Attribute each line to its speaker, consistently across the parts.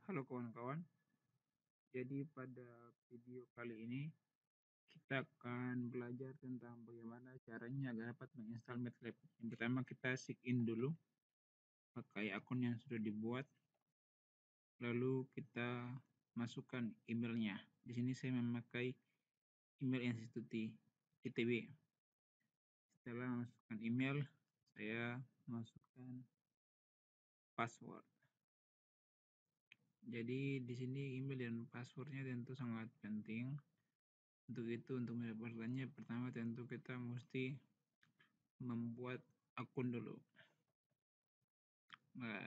Speaker 1: Halo kawan-kawan, jadi pada video kali ini kita akan belajar tentang bagaimana caranya agar dapat menginstal MATLAB. Yang pertama kita sign in dulu pakai akun yang sudah dibuat, lalu kita masukkan emailnya. Di sini saya memakai email instituti ITB. Setelah masukkan email, saya masukkan password. Jadi di sini email dan passwordnya tentu sangat penting. Untuk itu, untuk mendapatkannya, pertama tentu kita mesti membuat akun dulu. Nah,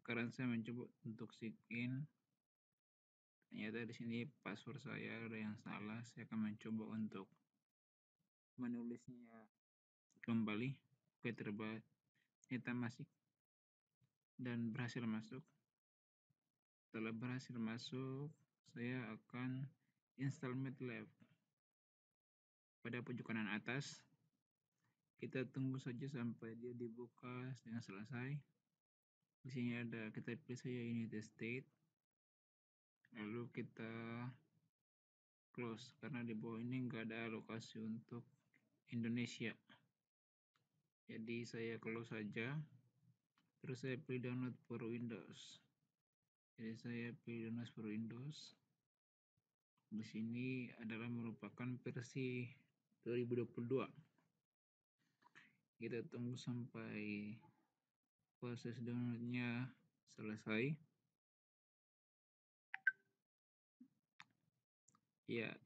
Speaker 1: sekarang saya mencoba untuk sign in. Ternyata di sini password saya ada yang salah. Saya akan mencoba untuk menulisnya kembali. Oke, ternyata masih dan berhasil masuk. Setelah berhasil masuk, saya akan install MATLAB. Pada pojok kanan atas, kita tunggu saja sampai dia dibuka dengan selesai. Di sini ada, kita pilih saja United States, lalu kita close karena di bawah ini enggak ada lokasi untuk Indonesia. Jadi saya close saja, terus saya pilih download for Windows. Jadi saya pilih download for Windows. Di sini adalah merupakan versi 2022. Kita tunggu sampai proses downloadnya selesai. Ya,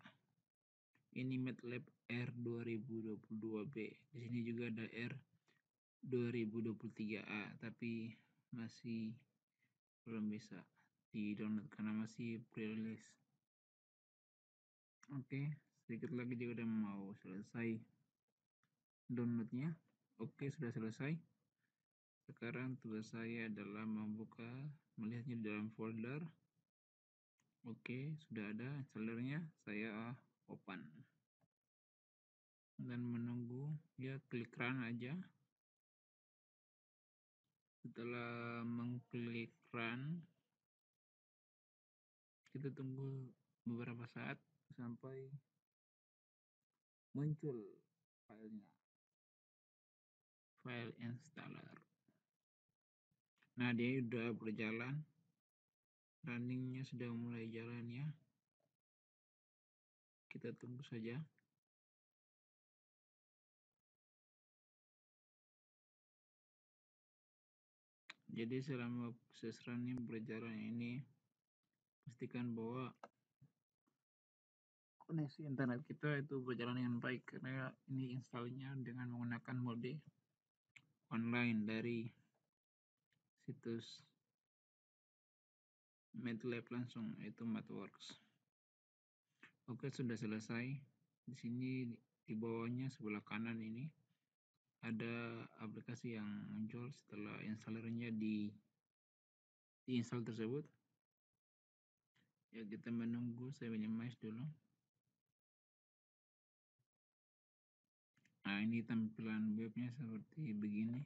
Speaker 1: ini MATLAB R2022B. Di sini juga ada R2023A, tapi masih belum bisa di-download karena masih pre-release. Oke, sedikit lagi dia udah mau selesai downloadnya. Oke, sudah selesai. Sekarang tugas saya adalah melihatnya di dalam folder. Oke, sudah ada installernya. Saya open dan menunggu ya, klik run aja. Setelah mengklik run, kita tunggu beberapa saat sampai muncul filenya, file installer. Nah, dia sudah berjalan, runningnya sudah mulai jalan ya. Kita tunggu saja. Jadi selama proses running berjalan ini, pastikan bahwa koneksi internet kita itu berjalan dengan baik, karena ini installnya dengan menggunakan mode online dari situs MATLAB langsung, yaitu MathWorks. Oke, sudah selesai. Di sini di bawahnya sebelah kanan ini ada aplikasi yang muncul setelah installernya diinstal tersebut. Ya, kita menunggu, saya minimize dulu. Nah, ini tampilan webnya seperti begini.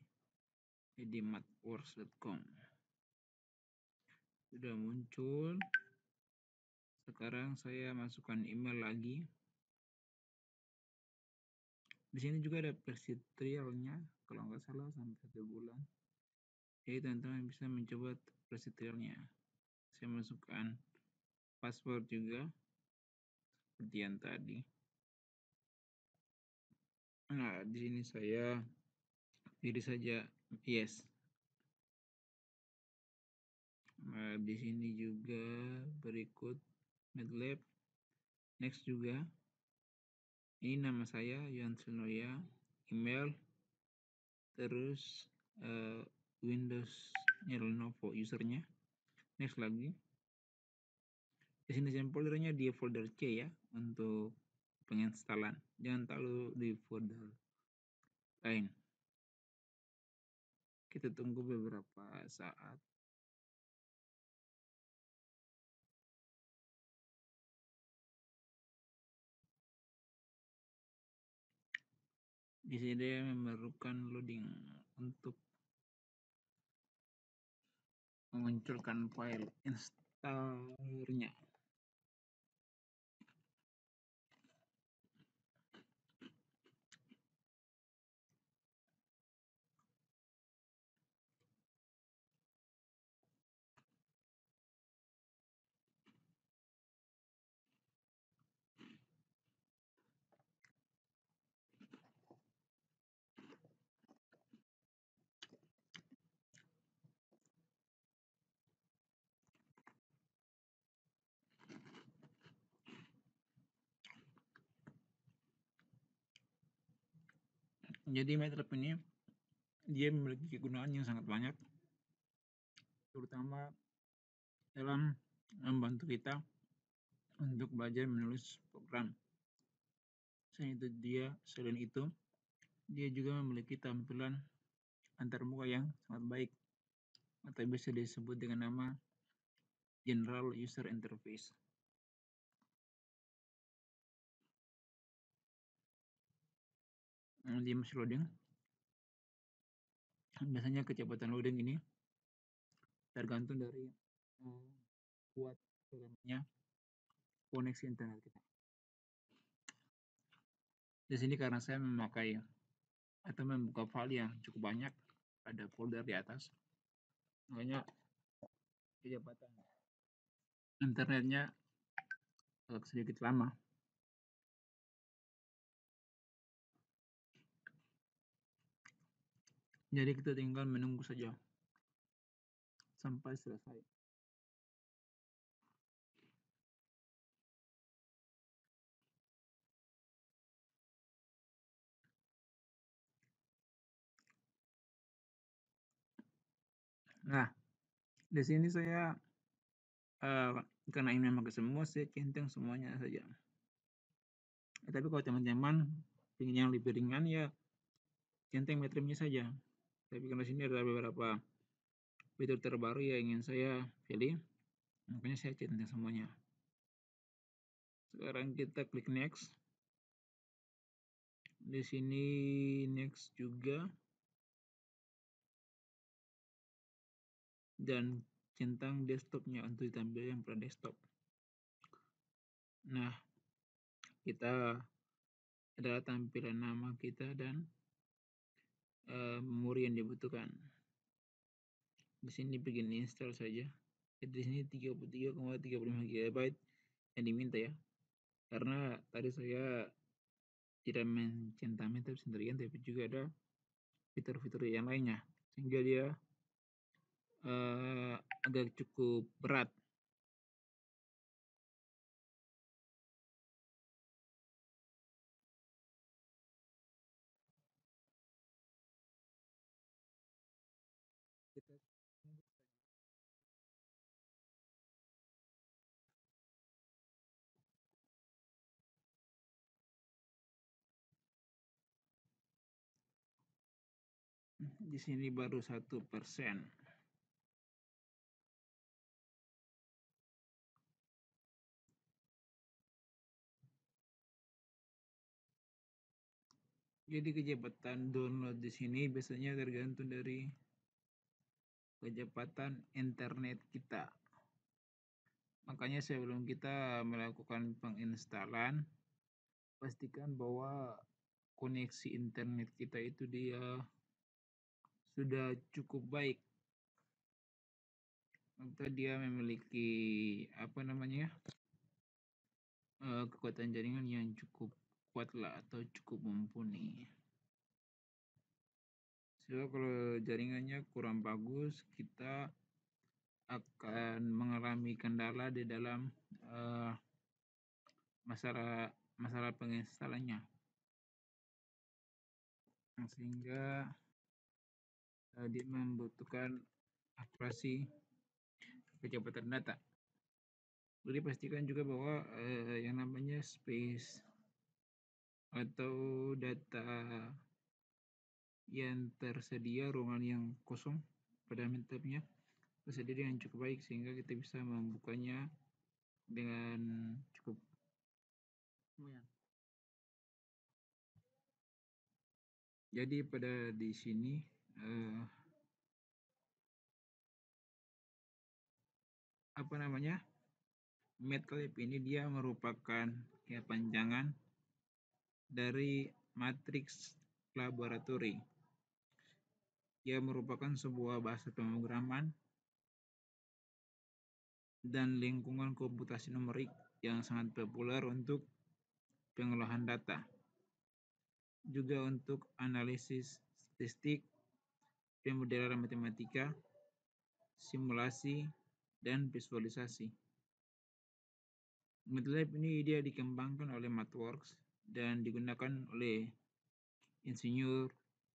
Speaker 1: Jadi mathworks.com sudah muncul. Sekarang saya masukkan email lagi. Di sini juga ada versi trialnya, kalau nggak salah sampai 1 bulan. Jadi teman-teman bisa mencoba versi trialnya. Saya masukkan password juga seperti yang tadi. Nah, di sini saya pilih saja yes. Nah, di sini juga berikut MATLAB, next juga. Ini nama saya Yohan Srinoya, email, terus Windows Lenovo usernya. Next lagi. Di sini foldernya di folder C ya untuk penginstalan. Jangan terlalu di folder lain. Kita tunggu beberapa saat. Di sini dia memerlukan loading untuk memunculkan file daftarnya. Jadi MATLAB ini dia memiliki kegunaan yang sangat banyak, terutama dalam membantu kita untuk belajar menulis program. Selain itu, dia juga memiliki tampilan antarmuka yang sangat baik, atau bisa disebut dengan nama General User Interface. Dia masih loading. Biasanya kecepatan loading ini tergantung dari kuat programnya koneksi internet kita. Di sini karena saya memakai atau membuka file yang cukup banyak, ada folder di atas, makanya kecepatan internetnya agak sedikit lama. Jadi kita tinggal menunggu saja sampai selesai. Nah, di sini saya karena ini memakai semua, saya centang semuanya saja. Tapi kalau teman-teman ingin yang lebih ringan, ya centang metriknya saja. Tapi karena sini ada beberapa fitur terbaru yang ingin saya pilih, makanya saya centang semuanya. Sekarang kita klik next. Di sini next juga, dan centang desktopnya untuk ditampilkan pada desktop. Nah, kita adalah tampilan nama kita dan memori yang dibutuhkan. Di sini begin install saja. Jadi di sini 33,35 GB yang diminta ya. Karena tadi saya tidak mencentang metode sendirian, tapi juga ada fitur-fitur yang lainnya, sehingga dia agak cukup berat. Kita di sini baru 1%. Jadi kecepatan download di sini biasanya tergantung dari kecepatan internet kita. Makanya sebelum kita melakukan penginstalan, pastikan bahwa koneksi internet kita itu dia sudah cukup baik, atau dia memiliki kekuatan jaringan yang cukup kuat lah, atau cukup mumpuni. Sebab kalau jaringannya kurang bagus, kita akan mengalami kendala di dalam masalah penginstalannya, sehingga dia membutuhkan akurasi kecepatan data. Jadi pastikan juga bahwa yang namanya space atau data yang tersedia, ruangan yang kosong pada laptopnya tersedia dengan cukup baik, sehingga kita bisa membukanya dengan cukup lumayan. Jadi pada di sini apa namanya, MATLAB ini dia merupakan panjangan dari matriks laboratori. Ia merupakan sebuah bahasa pemrograman dan lingkungan komputasi numerik yang sangat populer untuk pengolahan data, juga untuk analisis statistik, pemodelan matematika, simulasi, dan visualisasi. MATLAB ini dia dikembangkan oleh MathWorks dan digunakan oleh insinyur,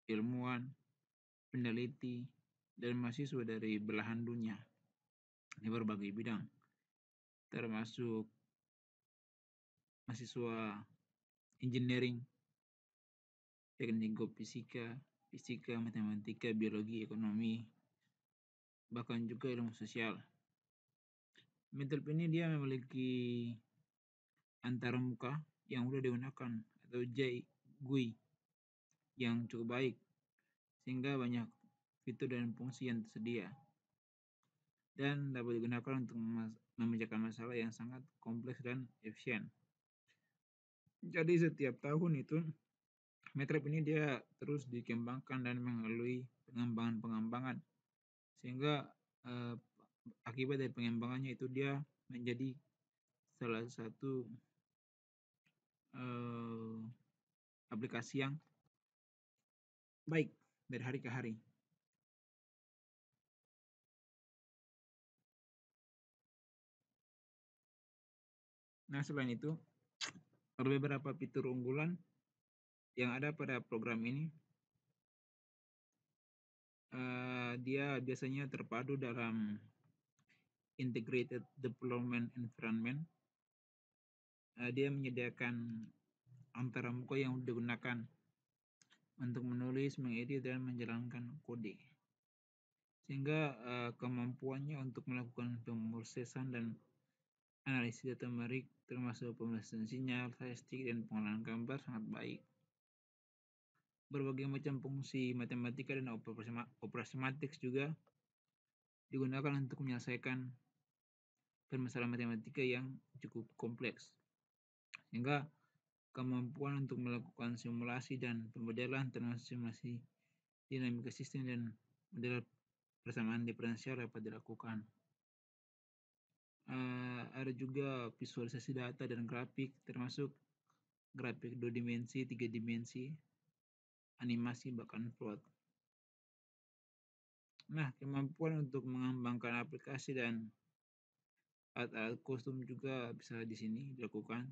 Speaker 1: ilmuwan, peneliti, dan mahasiswa dari belahan dunia di berbagai bidang, termasuk mahasiswa engineering, teknik fisika, fisika, matematika, biologi, ekonomi, bahkan juga ilmu sosial. MATLAB ini dia memiliki antarmuka yang sudah digunakan atau GUI yang cukup baik, sehingga banyak fitur dan fungsi yang tersedia dan dapat digunakan untuk memecahkan masalah yang sangat kompleks dan efisien. Jadi setiap tahun itu MATLAB ini dia terus dikembangkan dan melalui pengembangan-pengembangan, sehingga akibat dari pengembangannya itu dia menjadi salah satu aplikasi yang baik dari hari ke hari. Nah, selain itu ada beberapa fitur unggulan yang ada pada program ini. Dia biasanya terpadu dalam integrated deployment environment. Dia menyediakan antarmuka yang digunakan untuk menulis, mengedit, dan menjalankan kode, sehingga kemampuannya untuk melakukan pemrosesan dan analisis data numerik termasuk pemrosesan sinyal, statistik, dan pengolahan gambar sangat baik. Berbagai macam fungsi matematika dan operasi matriks juga digunakan untuk menyelesaikan permasalahan matematika yang cukup kompleks, sehingga kemampuan untuk melakukan simulasi dan pemodelan termasuk simulasi dinamika sistem dan model persamaan diferensial dapat dilakukan. Ada juga visualisasi data dan grafik, termasuk grafik 2 dimensi, 3 dimensi, animasi, bahkan plot. Nah, kemampuan untuk mengembangkan aplikasi dan alat-alat kostum juga bisa di sini dilakukan,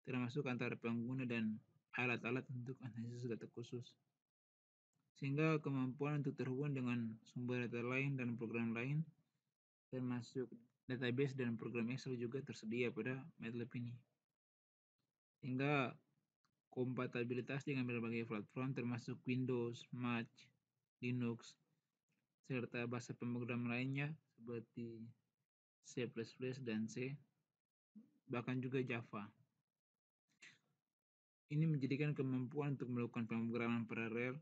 Speaker 1: termasuk antara pengguna dan alat-alat untuk analisis data khusus, sehingga kemampuan untuk terhubung dengan sumber data lain dan program lain, termasuk database dan program Excel juga tersedia pada MATLAB ini, sehingga kompatibilitas dengan berbagai platform termasuk Windows, Mac, Linux, serta bahasa pemrograman lainnya seperti C++ dan C, bahkan juga Java. Ini menjadikan kemampuan untuk melakukan pemrograman paralel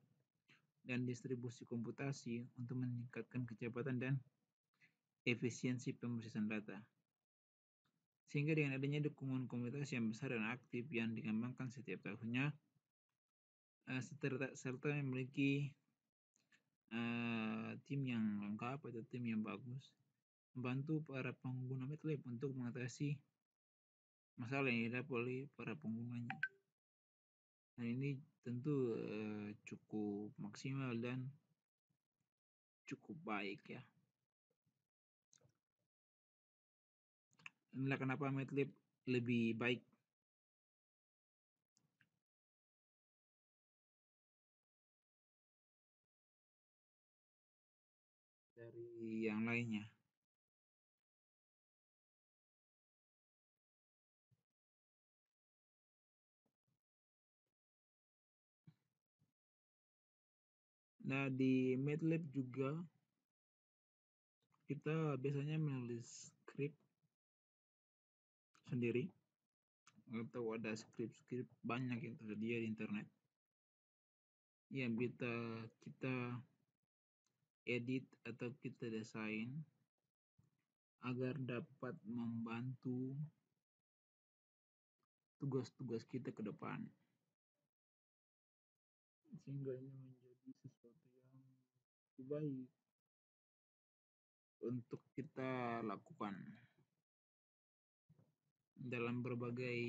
Speaker 1: dan distribusi komputasi untuk meningkatkan kecepatan dan efisiensi pemrosesan data. Sehingga dengan adanya dukungan komunitas yang besar dan aktif yang dikembangkan setiap tahunnya, serta memiliki tim yang lengkap atau tim yang bagus, membantu para pengguna MATLAB untuk mengatasi masalah yang didapat oleh para penggunanya. Dan ini tentu cukup maksimal dan cukup baik ya. Inilah kenapa MATLAB lebih baik dari yang lainnya. Nah, di MATLAB juga kita biasanya menulis skrip sendiri, atau ada skrip-skrip banyak yang tersedia di internet yang bisa kita edit atau kita desain agar dapat membantu tugas-tugas kita ke depan, sehingga ini menjadi sesuatu yang lebih baik untuk kita lakukan dalam berbagai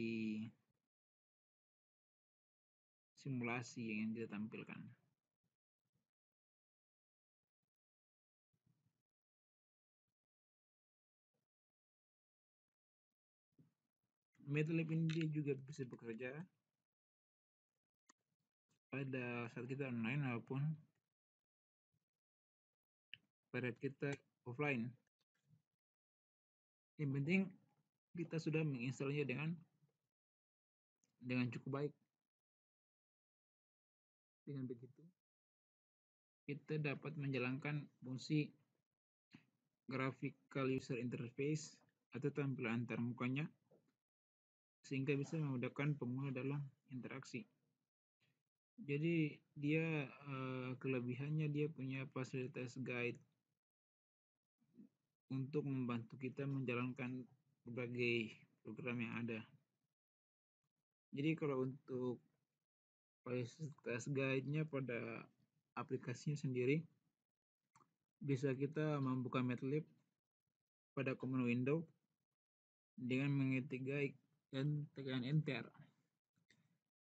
Speaker 1: simulasi yang kita tampilkan. MATLAB ini dia juga bisa bekerja pada saat kita online maupun pada kita offline. Yang penting kita sudah menginstalnya dengan cukup baik. Dengan begitu, kita dapat menjalankan fungsi graphical user interface atau tampilan antarmukanya, sehingga bisa memudahkan pengguna dalam interaksi. Jadi dia kelebihannya dia punya fasilitas guide untuk membantu kita menjalankan berbagai program yang ada. Jadi kalau untuk fasilitas guide-nya pada aplikasinya sendiri, bisa kita membuka MATLAB pada command window dengan mengetik guide dan tekan enter,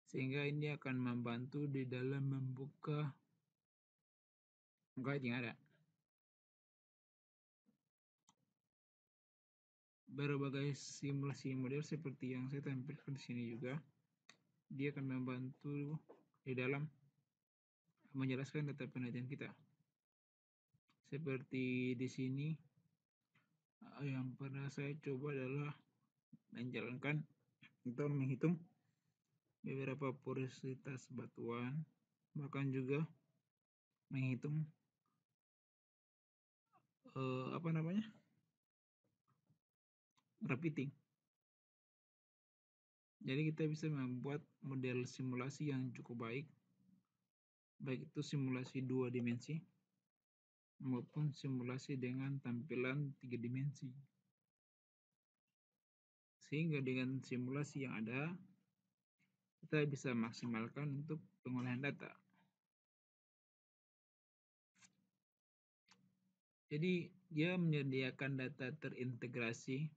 Speaker 1: sehingga ini akan membantu di dalam membuka guide yang ada. Berbagai simulasi model seperti yang saya tampilkan di sini juga, dia akan membantu di dalam menjelaskan data penelitian kita. Seperti di sini, yang pernah saya coba adalah menjalankan atau menghitung beberapa porositas batuan, bahkan juga menghitung repeating. Jadi kita bisa membuat model simulasi yang cukup baik itu simulasi 2 dimensi maupun simulasi dengan tampilan 3 dimensi. Sehingga dengan simulasi yang ada, kita bisa maksimalkan untuk pengolahan data. Jadi dia menyediakan data terintegrasi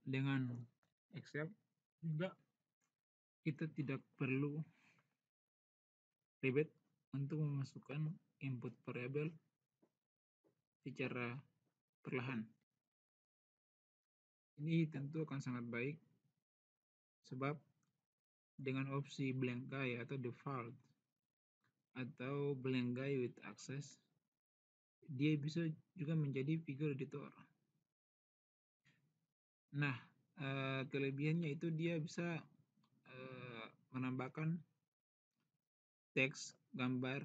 Speaker 1: dengan Excel, sehingga kita tidak perlu ribet untuk memasukkan input variabel secara perlahan. Ini tentu akan sangat baik sebab dengan opsi blank guide atau default atau blank guide with access, dia bisa juga menjadi figure editor. Nah, kelebihannya itu dia bisa menambahkan teks, gambar,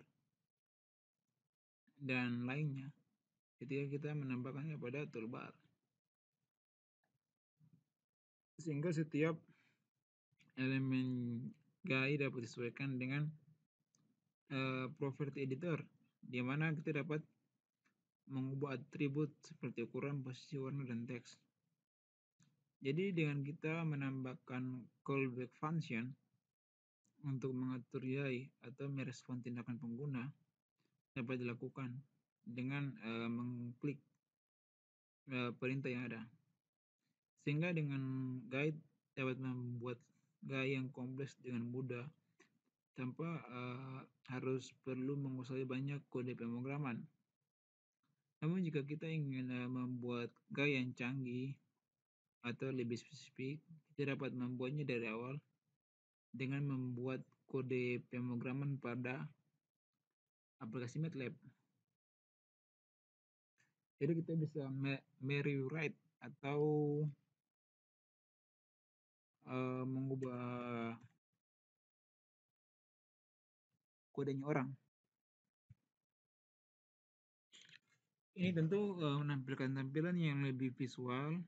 Speaker 1: dan lainnya ketika kita menambahkannya pada toolbar. Sehingga setiap elemen guide dapat disesuaikan dengan property editor, di mana kita dapat mengubah atribut seperti ukuran, posisi, warna, dan teks. Jadi dengan kita menambahkan callback function untuk mengatur UI atau merespon tindakan pengguna dapat dilakukan dengan mengklik perintah yang ada. Sehingga dengan guide dapat membuat guide yang kompleks dengan mudah tanpa harus perlu menguasai banyak kode pemrograman. Namun jika kita ingin membuat guide yang canggih atau lebih spesifik, kita dapat membuatnya dari awal dengan membuat kode pemrograman pada aplikasi MATLAB. Jadi kita bisa rewrite atau mengubah kodenya orang. Ini tentu menampilkan tampilan yang lebih visual.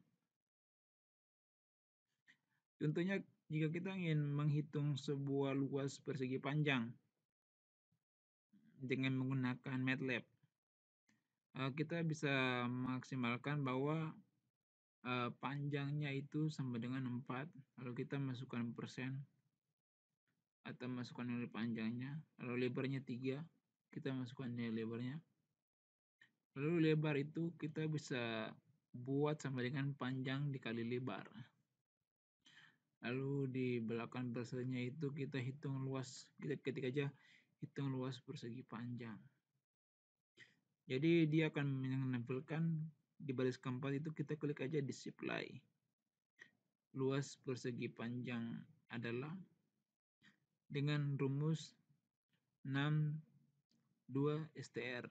Speaker 1: Contohnya jika kita ingin menghitung sebuah luas persegi panjang dengan menggunakan MATLAB, kita bisa maksimalkan bahwa panjangnya itu sama dengan 4, lalu kita masukkan persen atau masukkan nilai panjangnya, lalu lebarnya 3, kita masukkan nilai lebarnya. Lalu lebar itu kita bisa buat sama dengan panjang dikali lebar. Lalu di belakang persennya itu kita hitung luas, kita ketik aja hitung luas persegi panjang. Jadi dia akan menampilkan di baris keempat itu kita klik aja display. Luas persegi panjang adalah dengan rumus 62 STR.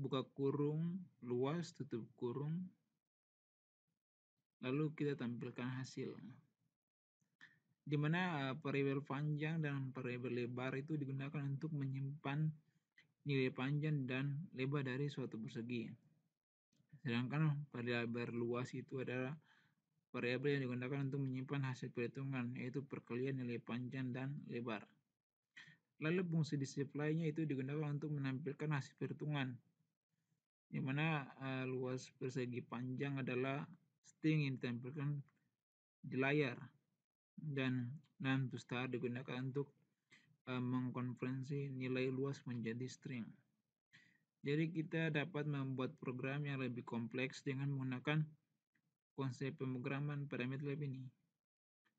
Speaker 1: Buka kurung, luas, tutup kurung. Lalu kita tampilkan hasil. Di mana variabel panjang dan variabel lebar itu digunakan untuk menyimpan nilai panjang dan lebar dari suatu persegi. Sedangkan variabel luas itu adalah variabel yang digunakan untuk menyimpan hasil perhitungan, yaitu perkalian nilai panjang dan lebar. Lalu fungsi display-nya itu digunakan untuk menampilkan hasil perhitungan, di mana luas persegi panjang adalah string yang ditampilkan di layar, dan none to star digunakan untuk mengkonversi nilai luas menjadi string. Jadi kita dapat membuat program yang lebih kompleks dengan menggunakan konsep pemrograman pada MATLAB ini.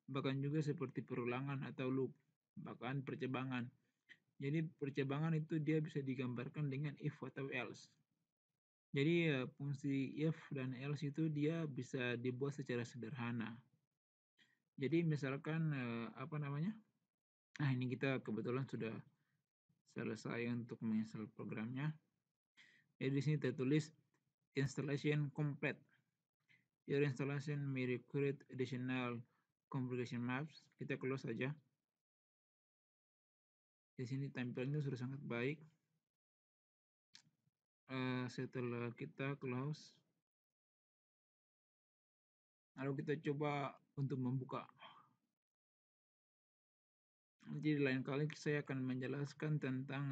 Speaker 1: Bahkan juga seperti perulangan atau loop, bahkan percebangan. Jadi percebangan itu dia bisa digambarkan dengan if atau else. Jadi fungsi if dan else itu dia bisa dibuat secara sederhana. Jadi misalkan ini kita kebetulan sudah selesai untuk menginstal programnya. Jadi di sini tertulis installation complete. Your installation may require additional configuration maps. Kita close saja. Di sini tampilannya sudah sangat baik. Setelah kita close, lalu kita coba untuk membuka. Jadi lain kali saya akan menjelaskan tentang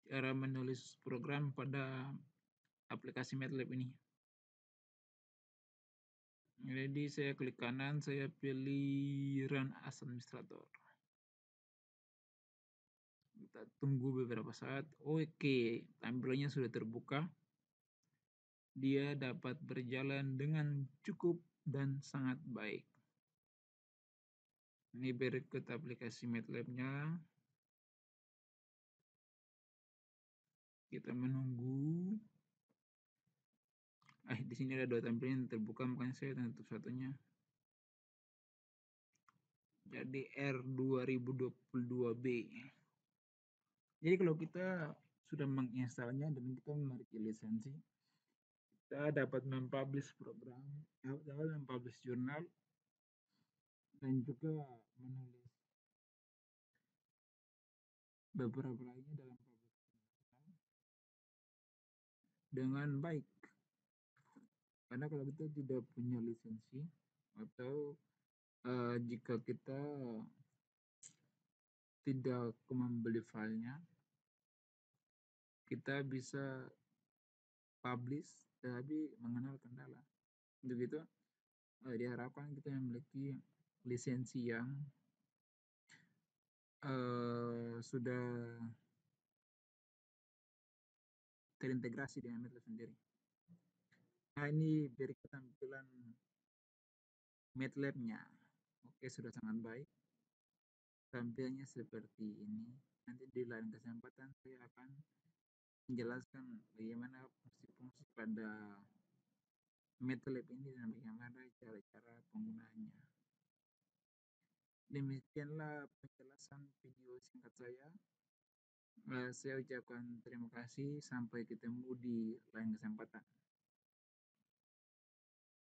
Speaker 1: cara menulis program pada aplikasi MATLAB ini. Jadi saya klik kanan, saya pilih Run as Administrator. Kita tunggu beberapa saat. Oke, tampilannya sudah terbuka. Dia dapat berjalan dengan cukup dan sangat baik. Ini berikut aplikasi MATLAB-nya. Kita menunggu. Di sini ada 2 tampilan yang terbuka, makanya saya tutup satunya. Jadi R2022B. Jadi kalau kita sudah menginstalnya dan kita memiliki lisensi, kita dapat mempublish program, dapat mempublish jurnal, dan juga menulis beberapa lainnya dalam publish jurnal dengan baik. Karena kalau kita tidak punya lisensi atau jika kita tidak membeli filenya, kita bisa publish tapi mengenal kendala. Untuk itu diharapkan kita memiliki lisensi yang sudah terintegrasi dengan MATLAB sendiri. Nah, ini berikut tampilan MATLAB-nya. Oke, sudah sangat baik. Tampilnya seperti ini. Nanti di lain kesempatan saya akan menjelaskan bagaimana fungsi-fungsi pada MATLAB ini dan bagaimana cara-cara penggunaannya. Demikianlah penjelasan video singkat saya. Saya ucapkan terima kasih. Sampai ketemu di lain kesempatan.